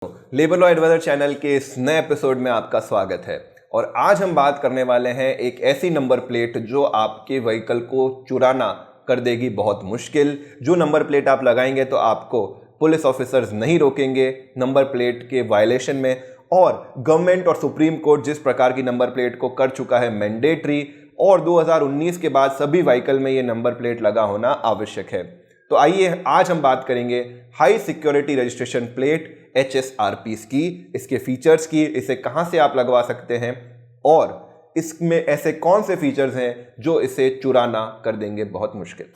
Labour law adviser channel के इस नए एपिसोड में आपका स्वागत है। और आज हम बात करने वाले हैं एक ऐसी नंबर प्लेट जो आपके व्हीकल को चुराना कर देगी बहुत मुश्किल। जो नंबर प्लेट आप लगाएंगे तो आपको पुलिस ऑफिसर्स नहीं रोकेंगे नंबर प्लेट के वायलेशन में, और गवर्नमेंट और सुप्रीम कोर्ट जिस प्रकार की नंबर प्लेट को कर चुका है मैंडेटरी, और 2019 के बाद सभी व्हीकल में ये नंबर प्लेट लगा होना आवश्यक है। तो आइए आज हम बात करेंगे high security registration plate HSRPs की, इसके फीचर्स की, इसे कहां से आप लगवा सकते हैं और इसमें ऐसे कौन से फीचर्स हैं जो इसे चुराना कर देंगे बहुत मुश्किल।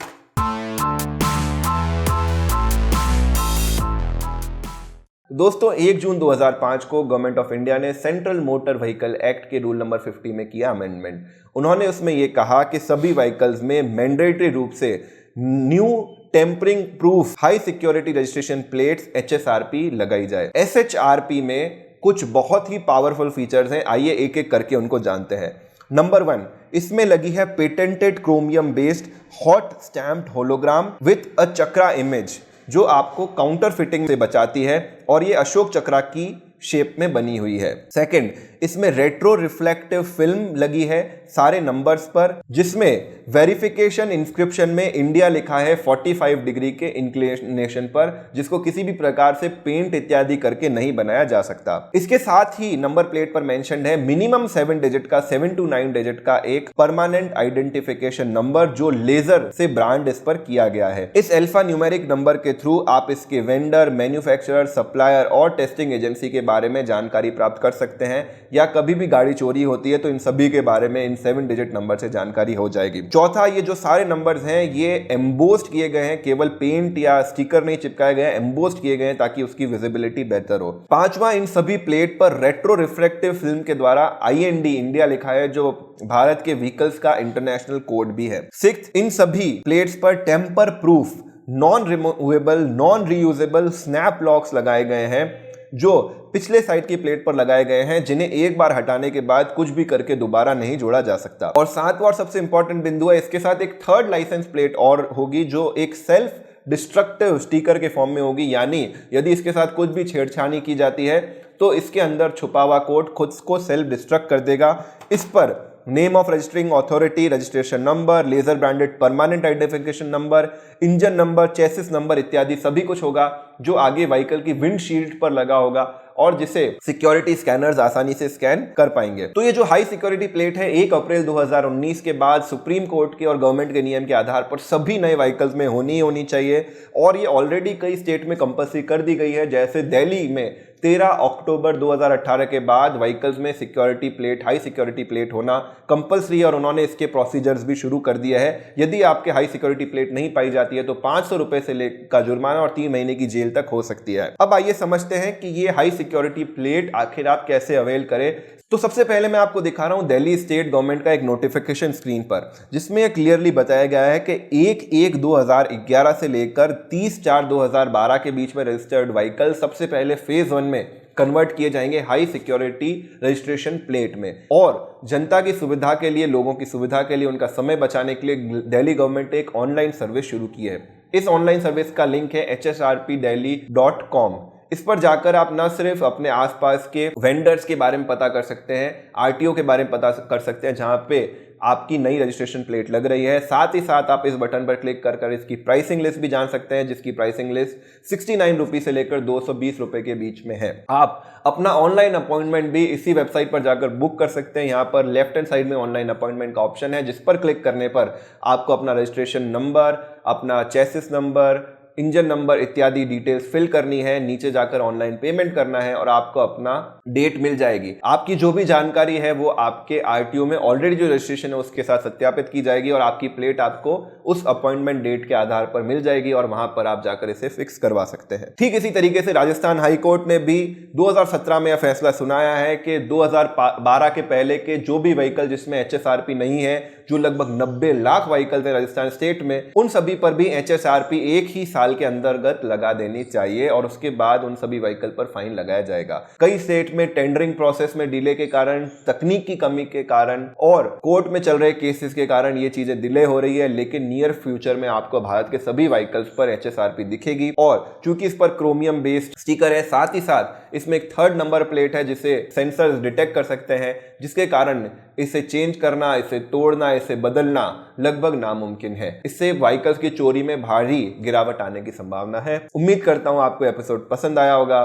दोस्तों, 1 जून 2005 को गवर्नमेंट ऑफ इंडिया ने सेंट्रल मोटर व्हीकल एक्ट के रूल नंबर 50 में किया अमेंडमेंट। उन्होंने उसमें यह कहा कि सभी व्हीकल्स में मैंडेटरी रूप से new tampering proof high security registration plates HSRP लगाई जाए। SHRP में कुछ बहुत ही पावरफुल फीचर्स हैं, आइए एक एक करके उनको जानते हैं। नंबर 1, इसमें लगी है patented chromium based hot stamped hologram with a chakra image, जो आपको काउंटर फिटिंग से बचाती है और ये अशोक चक्रा की शेप में बनी हुई है। सेकंड, इसमें रेट्रो रिफ्लेक्टिव फिल्म लगी है सारे नंबर्स पर, जिसमें वेरिफिकेशन इंस्क्रिप्शन में इंडिया लिखा है 45 डिग्री के इंक्लिनेशन पर, जिसको किसी भी प्रकार से पेंट इत्यादि करके नहीं बनाया जा सकता। इसके साथ ही नंबर प्लेट पर मेंशन्ड है मिनिमम 7 डिजिट का 7 to 9 डिजिट का एक परमानेंट आइडेंटिफिकेशन नंबर, जो लेजर से ब्रांड इस पर किया गया है। इस अल्फा न्यूमेरिक नंबर के थ्रू आप इसके वेंडर, मैन्युफैक्चरर, सप्लायर और टेस्टिंग एजेंसी के बारे में जानकारी प्राप्त कर सकते हैं, या कभी भी गाड़ी चोरी होती है तो इन सभी के बारे में इन 7 डिजिट नंबर से जानकारी हो जाएगी। चौथा, ये जो सारे नंबर्स हैं ये एम्बोस्ड किए गए हैं, केवल पेंट या स्टिकर नहीं चिपकाए गए हैं, एम्बोस्ड किए गए हैं ताकि उसकी विजिबिलिटी बेहतर हो। पांचवा, इन सभी प्लेट पर रेट्रो रिफ्लेक्टिव फिल्म के द्वारा IND इंडिया लिखा है, जो भारत के व्हीकल्स का इंटरनेशनल कोड भी है। सिक्स्थ, इन सभी प्लेट्स पर tamper proof non removable non reusable snap locks लगाए गए हैं, जो पिछले साइड की प्लेट पर लगाए गए हैं, जिन्हें एक बार हटाने के बाद कुछ भी करके दोबारा नहीं जोड़ा जा सकता। और सातवां और सबसे इंपॉर्टेंट बिंदु है, इसके साथ एक थर्ड लाइसेंस प्लेट और होगी, जो एक सेल्फ डिस्ट्रक्टिव स्टिकर के फॉर्म में होगी, यानी यदि इसके साथ कुछ भी छेड़छाड़ी की जाती है तो इसके अंदर छुपा हुआ कोड खुद को सेल्फ डिस्ट्रक्ट कर देगा। इस पर name of registering authority, registration number, laser branded permanent identification number, engine number, chassis number इत्यादि सभी कुछ होगा, जो आगे व्हीकल की विंडशील्ड पर लगा होगा और जिसे सिक्योरिटी स्कैनर्स आसानी से स्कैन कर पाएंगे। तो ये जो हाई सिक्योरिटी प्लेट है 1 अप्रैल 2019 के बाद सुप्रीम कोर्ट के और गवर्नमेंट के नियम के आधार पर सभी नए व्हीकल्स में होनी चाहिए, और ये ऑलरेडी कई स्टेट में कंपल्सरी कर दी गई है। जैसे दिल्ली में 13 अक्टूबर 2018 के बाद व्हीकल्स में security plate, high security plate होना कंपल्सरी है, और उन्होंने इसके प्रोसीजर्स भी शुरू कर दिया है। यदि आपके हाई सिक्योरिटी प्लेट नहीं पाई जाती है तो 500 रुपए से का जुर्माना और 3 महीने की जेल तक हो सकती है। अब आइए समझते हैं कि ये हाई सिक्योरिटी प्लेट आखिर आप कैसे अवेल करें। तो सबसे पहले मैं आपको दिखा रहा हूं दिल्ली स्टेट गवर्नमेंट का एक नोटिफिकेशन स्क्रीन पर, जिसमें क्लियरली बताया गया है कि 1/1/2011 से लेकर 30/4/2012 के बीच में रजिस्टर्ड व्हीकल सबसे पहले फेज 1 में कन्वर्ट किए जाएंगे हाई सिक्योरिटी रजिस्ट्रेशन प्लेट में। और जनता की सुविधा के लिए, लोगों की सुविधा के लिए, उनका समय बचाने के लिए दिल्ली गवर्नमेंट ने एक ऑनलाइन सर्विस शुरू की है। इस ऑनलाइन सर्विस का लिंक है hsrpdelhi.com। इस पर जाकर आप न सिर्फ अपने आसपास के वेंडर्स के बारे में पता कर सकते हैं, RTO के बारे में पता कर सकते हैं जहां पे आपकी नई रजिस्ट्रेशन प्लेट लग रही है, साथ ही साथ आप इस बटन पर क्लिक कर इसकी प्राइसिंग लिस्ट भी जान सकते हैं, जिसकी प्राइसिंग लिस्ट 69 रुपये से लेकर 220 रुपए के बीच में है। आप अपना ऑनलाइन अपॉइंटमेंट भी इसी वेबसाइट पर जाकर बुक कर सकते हैं। यहाँ पर लेफ्ट हैंड साइड में ऑनलाइन अपॉइंटमेंट का ऑप्शन है, जिस पर क्लिक करने पर आपको अपना रजिस्ट्रेशन नंबर, अपना चेसिस नंबर, इंजन नंबर इत्यादि डिटेल्स फिल करनी है, नीचे जाकर ऑनलाइन पेमेंट करना है और आपको अपना डेट मिल जाएगी। आपकी जो भी जानकारी है वो आपके RTO में ऑलरेडी जो रजिस्ट्रेशन है उसके साथ सत्यापित की जाएगी, और आपकी प्लेट आपको उस अपॉइंटमेंट डेट के आधार पर मिल जाएगी, और वहां पर आप जाकर इसे फिक्स करवा सकते हैं। ठीक इसी तरीके से राजस्थान हाई कोर्ट ने भी 2017 में यह फैसला सुनाया है कि 2012 के पहले के जो भी व्हीकल जिसमें HSRP नहीं है, जो लगभग 90 लाख व्हीकल थे राजस्थान स्टेट में, उन सभी पर भी HSRP एक ही साल साल के अंतर्गत लगा देनी चाहिए और उसके बाद उन सभी व्हीकल पर फाइन लगाया जाएगा। कई स्टेट में टेंडरिंग प्रोसेस में डिले के कारण, तकनीक की कमी के कारण और कोर्ट में चल रहे केसेस के कारण ये चीजें डिले हो रही है, लेकिन नियर फ्यूचर में आपको भारत के सभी व्हीकल्स पर HSRP दिखेगी। और चूंकि इस पर क्रोमियम बेस्ड स्टिकर है, साथ ही साथ इसमें एक 3rd नंबर प्लेट है जिसे सेंसर्स डिटेक्ट कर सकते हैं, जिसके कारण इसे चेंज करना, इसे तोड़ना, इसे बदलना लगभग नामुमकिन है। इससे व्हीकल्स की चोरी में भारी गिरावट आने की संभावना है। उम्मीद करता हूं आपको एपिसोड पसंद आया होगा।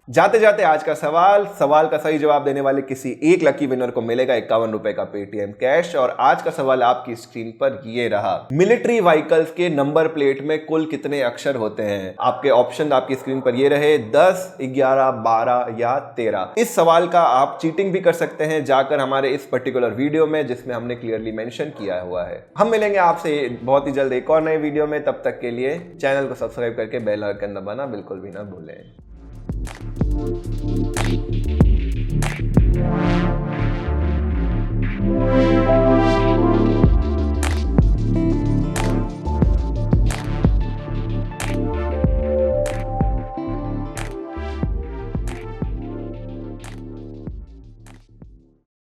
जाते जाते आज का सवाल का सही जवाब देने वाले किसी एक लकी विनर को मिलेगा 51 रुपए का पेटीएम कैश। और आज का सवाल आपकी स्क्रीन पर ये रहा, मिलिट्री व्हीकल्स के नंबर प्लेट में कुल कितने अक्षर होते हैं? आपके ऑप्शन आपकी स्क्रीन पर ये रहे, 10, 11, 12 या 13। इस सवाल का आप चीटिंग भी कर सकते हैं जाकर हमारे इस पर्टिकुलर वीडियो में, जिसमें हमने क्लियरली मेंशन किया हुआ है। हम मिलेंगे आपसे बहुत ही जल्द एक और नए वीडियो में। तब तक के लिए चैनल को सब्सक्राइब करके बेल आइकन दबाना बिल्कुल भी ना भूलें।